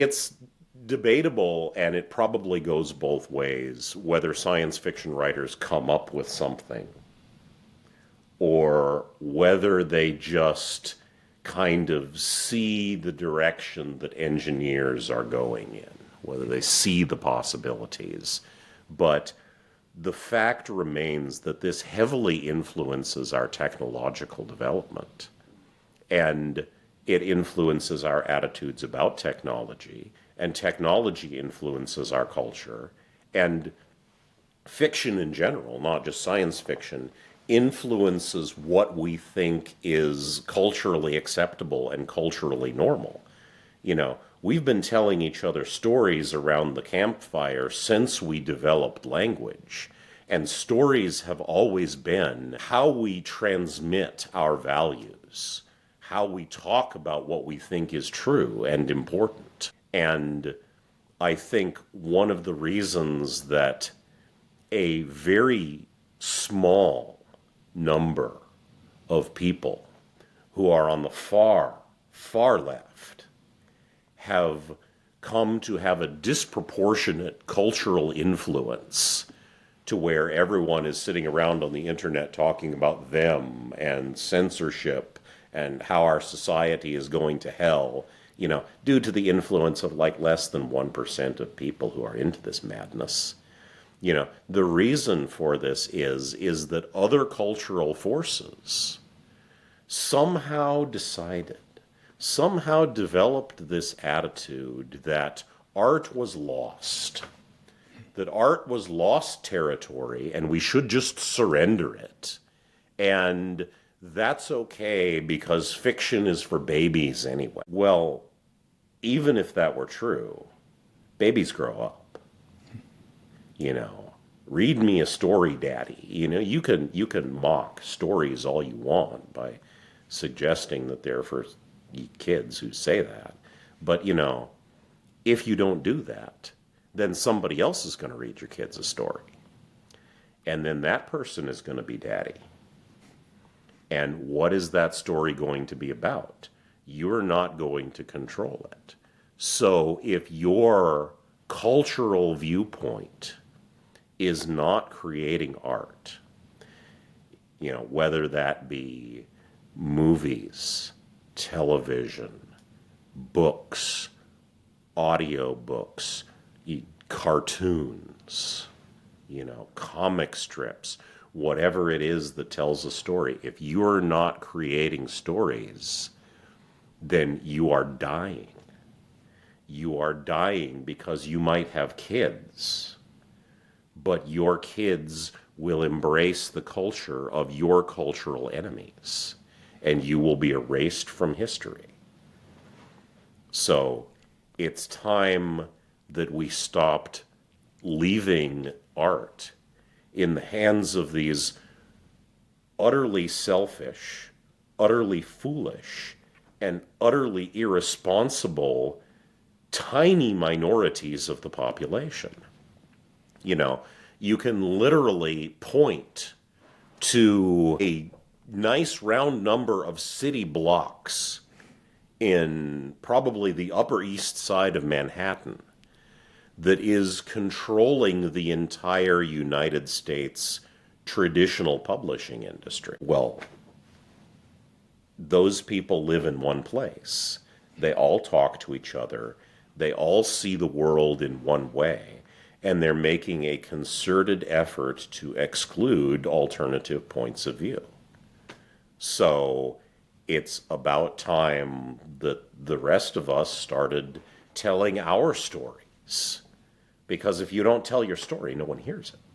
It's debatable, and it probably goes both ways, whether science fiction writers come up with something or whether they just kind of see the direction that engineers are going in, whether they see the possibilities. But the fact remains that this heavily influences our technological development, and it influences our attitudes about technology, and technology influences our culture, and fiction in general, not just science fiction, influences what we think is culturally acceptable and culturally normal. We've been telling each other stories around the campfire since we developed language. And stories have always been how we transmit our values, how we talk about what we think is true and important. And I think one of the reasons that a very small number of people who are on the far, far left have come to have a disproportionate cultural influence to where everyone is sitting around on the internet talking about them and censorship and how our society is going to hell, due to the influence of like less than 1% of people who are into this madness. The reason for this is that other cultural forces somehow developed this attitude that art was lost, that art was lost territory and we should just surrender it. And that's okay because fiction is for babies anyway. Well, even if that were true, babies grow up. Read me a story, daddy. You can mock stories all you want by suggesting that they're for kids who say that. But, if you don't do that, then somebody else is going to read your kids a story. And then that person is going to be daddy. And what is that story going to be about? You're not going to control it. So if your cultural viewpoint is not creating art, whether that be movies, television, books, audio books, cartoons, comic strips, whatever it is that tells a story, if you're not creating stories, then you are dying. You are dying because you might have kids, but your kids will embrace the culture of your cultural enemies, and you will be erased from history. So it's time that we stopped leaving art in the hands of these utterly selfish, utterly foolish, and utterly irresponsible tiny minorities of the population. You can literally point to a nice round number of city blocks in probably the Upper East Side of Manhattan that is controlling the entire United States traditional publishing industry. Well, those people live in one place. They all talk to each other. They all see the world in one way. And they're making a concerted effort to exclude alternative points of view. So it's about time that the rest of us started telling our stories. Because if you don't tell your story, no one hears it.